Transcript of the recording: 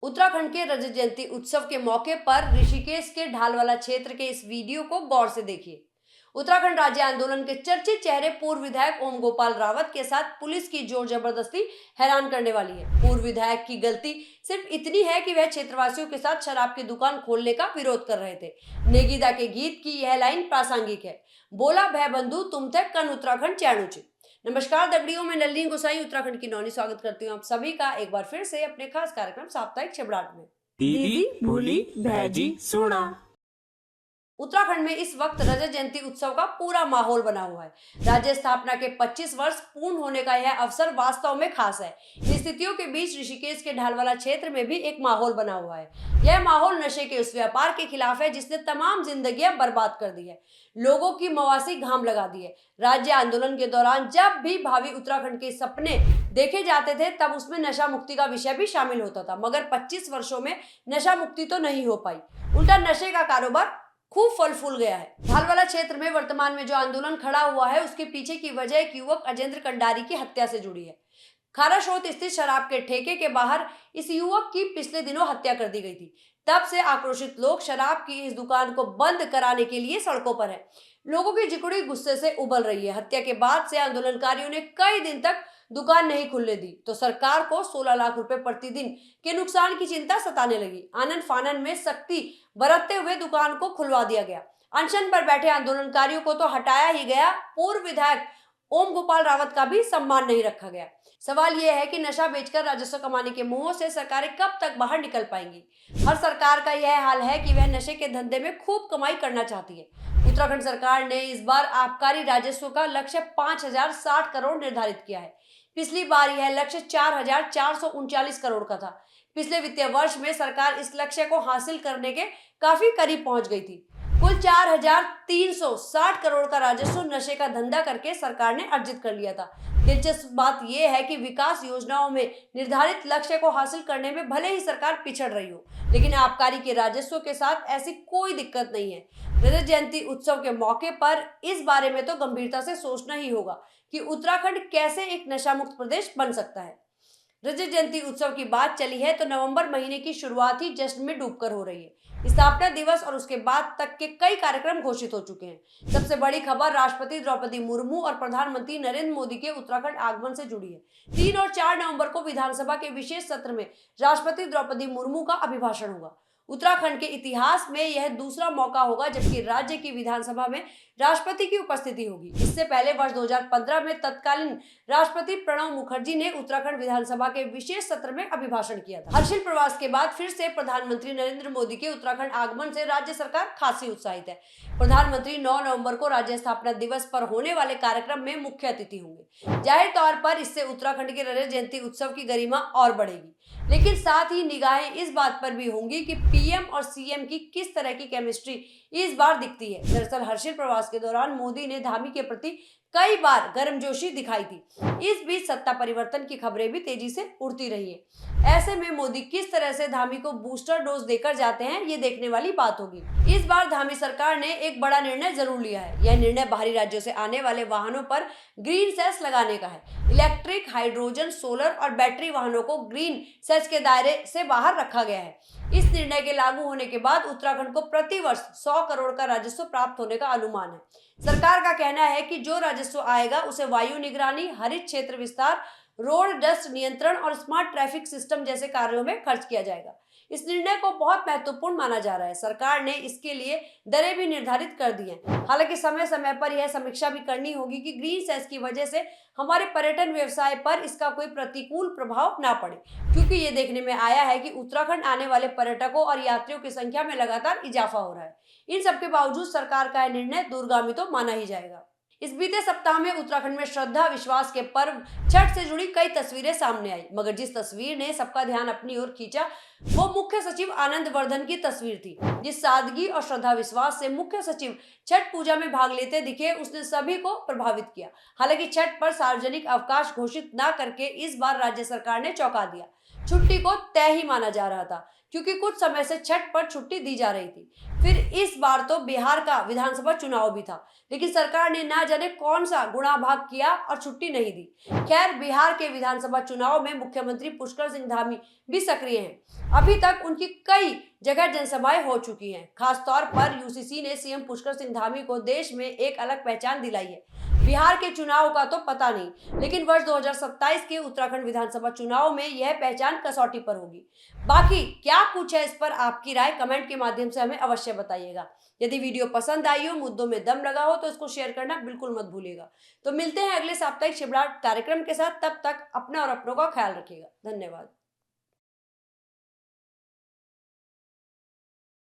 उत्तराखंड के रजत जयंती उत्सव के मौके पर ऋषिकेश के ढालवाला क्षेत्र के इस वीडियो को गौर से देखिए। उत्तराखंड राज्य आंदोलन के चर्चित चेहरे पूर्व विधायक ओम गोपाल रावत के साथ पुलिस की जोर जबरदस्ती हैरान करने वाली है। पूर्व विधायक की गलती सिर्फ इतनी है कि वह क्षेत्रवासियों के साथ शराब की दुकान खोलने का विरोध कर रहे थे। नेगीदा के गीत की यह लाइन प्रासंगिक है। बोला भय बंधु तुम थे कन उत्तराखंड चैणुची। नमस्कार दगड़ियों, में नलिनी गोसाई उत्तराखंड की नौनी स्वागत करती हूँ आप सभी का एक बार फिर से अपने खास कार्यक्रम साप्ताहिक छबड़ाट में। दीदी भूली भैजी सोना। उत्तराखंड में इस वक्त रजत जयंती उत्सव का पूरा माहौल बना हुआ है। राज्य स्थापना के 25 वर्ष पूर्ण होने का यह अवसर वास्तव में खास है। इन स्थितियों के बीच ऋषिकेश के ढालवाला क्षेत्र में भी एक माहौल बना हुआ है। यह माहौल नशे के उस व्यापार के खिलाफ है जिसने तमाम जिंदगियां बर्बाद कर दी है, लोगों की मवासी घाम लगा दी है। राज्य आंदोलन के दौरान जब भी भावी उत्तराखंड के सपने देखे जाते थे तब उसमें नशा मुक्ति का विषय भी शामिल होता था, मगर 25 वर्षों में नशा मुक्ति तो नहीं हो पाई, उल्टा नशे का कारोबार खूब फल फूल गया है। ढालवाला क्षेत्र में वर्तमान में जो आंदोलन खड़ा हुआ है उसके पीछे की वजह एक युवक अजेंद्र कंडारी की हत्या से जुड़ी है। खाराशोत स्थित शराब के ठेके के बाहर इस युवक की पिछले दिनों हत्या कर दी गई थी। तब से आक्रोशित लोग शराब की इस दुकान को बंद कराने के लिए सड़कों पर हैं। लोगों की जिकुड़ी गुस्से से उबल रही है। हत्या के बाद से आंदोलनकारियों ने कई दिन तक दुकान नहीं खुलने दी तो सरकार को 16 लाख रुपए प्रतिदिन के नुकसान की चिंता सताने लगी। आनन फानन में सख्ती बरतते हुए दुकान को खुलवा दिया गया। अनशन पर बैठे आंदोलनकारियों को तो हटाया ही गया, पूर्व विधायक ओम गोपाल रावत का भी सम्मान नहीं रखा गया। सवाल यह है कि नशा बेचकर राजस्व कमाने के मुंहों से सरकारें कब तक बाहर निकल पाएंगी। हर सरकार का यह हाल है कि वह नशे के धंधे में खूब कमाई करना चाहती है। उत्तराखंड सरकार ने इस बार आबकारी राजस्व का लक्ष्य 5060 करोड़ निर्धारित किया है। पिछली बार यह लक्ष्य 4439 करोड़ का था। पिछले वित्तीय वर्ष में सरकार इस लक्ष्य को हासिल करने के काफी करीब पहुंच गई थी। कुल 4360 करोड़ का राजस्व नशे का धंधा करके सरकार ने अर्जित कर लिया था। दिलचस्प बात यह है कि विकास योजनाओं में निर्धारित लक्ष्य को हासिल करने में भले ही सरकार पिछड़ रही हो, लेकिन आबकारी के राजस्व के साथ ऐसी कोई दिक्कत नहीं है। रजत जयंती उत्सव के मौके पर इस बारे में तो गंभीरता से सोचना ही होगा कि उत्तराखंड कैसे एक नशा मुक्त प्रदेश बन सकता है। रजत जयंती उत्सव की बात चली है तो नवंबर महीने की शुरुआत ही जश्न में डूबकर हो रही है। स्थापना दिवस और उसके बाद तक के कई कार्यक्रम घोषित हो चुके हैं। सबसे बड़ी खबर राष्ट्रपति द्रौपदी मुर्मू और प्रधानमंत्री नरेंद्र मोदी के उत्तराखंड आगमन से जुड़ी है। 3 और 4 नवंबर को विधानसभा के विशेष सत्र में राष्ट्रपति द्रौपदी मुर्मू का अभिभाषण होगा। उत्तराखंड के इतिहास में यह दूसरा मौका होगा जबकि राज्य की विधानसभा में राष्ट्रपति की उपस्थिति होगी। इससे पहले वर्ष 2015 में तत्कालीन राष्ट्रपति प्रणब मुखर्जी ने उत्तराखंड विधानसभा के विशेष सत्र में अभिभाषण किया था। हर्षिल प्रवास के बाद फिर से प्रधानमंत्री नरेंद्र मोदी के उत्तराखंड आगमन से राज्य सरकार खासी उत्साहित है। प्रधानमंत्री 9 नवंबर को राज्य स्थापना दिवस पर होने वाले कार्यक्रम में मुख्य अतिथि होंगे। जाहिर तौर पर इससे उत्तराखंड के रजत जयंती उत्सव की गरिमा और बढ़ेगी, लेकिन साथ ही निगाहें इस बात पर भी होंगी कि पीएम और सीएम की किस तरह की केमिस्ट्री इस बार दिखती है। दरअसल हर्षिल प्रवास के दौरान मोदी ने धामी के प्रति कई बार गर्मजोशी दिखाई थी। इस बीच सत्ता परिवर्तन की खबरें भी तेजी से उड़ती रही है। ऐसे में मोदी किस तरह से धामी को बूस्टर डोज देकर जाते हैं, ये देखने वाली बात होगी। इस बार धामी सरकार ने एक बड़ा निर्णय जरूर लिया है। यह निर्णय बाहरी राज्यों से आने वाले वाहनों पर ग्रीन सेस लगाने का है। इलेक्ट्रिक, हाइड्रोजन, सोलर और बैटरी वाहनों को ग्रीन सेस के दायरे से बाहर रखा गया है। इस निर्णय के लागू होने के बाद उत्तराखंड को प्रति वर्ष 100 करोड़ का राजस्व प्राप्त होने का अनुमान है। सरकार का कहना है कि जो राजस्व आएगा उसे वायु निगरानी, हरित क्षेत्र विस्तार, रोड डस्ट नियंत्रण और स्मार्ट ट्रैफिक सिस्टम जैसे कार्यों में खर्च किया जाएगा। इस निर्णय को बहुत महत्वपूर्ण माना जा रहा है। सरकार ने इसके लिए दरें भी निर्धारित कर दी हैं। हालांकि समय समय पर यह समीक्षा भी करनी होगी कि ग्रीन सेस की वजह से हमारे पर्यटन व्यवसाय पर इसका कोई प्रतिकूल प्रभाव ना पड़े, क्योंकि ये देखने में आया है कि उत्तराखंड आने वाले पर्यटकों और यात्रियों की संख्या में लगातार इजाफा हो रहा है। इन सबके बावजूद सरकार का यह निर्णय दूरगामी तो माना ही जाएगा। इस बीते सप्ताह में उत्तराखंड में श्रद्धा विश्वास के पर्व छठ से जुड़ी कई तस्वीरें सामने आई, मगर जिस तस्वीर ने सबका ध्यान अपनी ओर खींचा वो मुख्य सचिव आनंद वर्धन की तस्वीर थी। जिस सादगी और श्रद्धा विश्वास से मुख्य सचिव छठ पूजा में भाग लेते दिखे उसने सभी को प्रभावित किया। हालांकि छठ पर सार्वजनिक अवकाश घोषित न करके इस बार राज्य सरकार ने चौंका दिया। छुट्टी को तय ही माना जा रहा था क्योंकि कुछ समय से छठ पर छुट्टी दी जा रही थी। फिर इस बार तो बिहार का विधानसभा चुनाव भी था, लेकिन सरकार ने ना जाने कौन सा गुणा भाग किया और छुट्टी नहीं दी। खैर, बिहार के विधानसभा चुनाव में मुख्यमंत्री पुष्कर सिंह धामी भी सक्रिय हैं। अभी तक उनकी कई जगह जनसभाएं हो चुकी हैं। खासतौर पर यूसीसी ने सीएम पुष्कर सिंह धामी को देश में एक अलग पहचान दिलाई है। बिहार के चुनाव का तो पता नहीं, लेकिन वर्ष 2027 के उत्तराखंड विधानसभा चुनाव में यह पहचान कसौटी पर होगी। बाकी क्या कुछ है, इस पर आपकी राय कमेंट के माध्यम से हमें अवश्य बताइएगा। यदि वीडियो पसंद आई हो, मुद्दों में दम लगा हो, तो इसको शेयर करना बिल्कुल मत भूलिएगा। तो मिलते हैं अगले साप्ताहिक शिवराट कार्यक्रम के साथ। तब तक अपना और अपनों का ख्याल रखिएगा। धन्यवाद।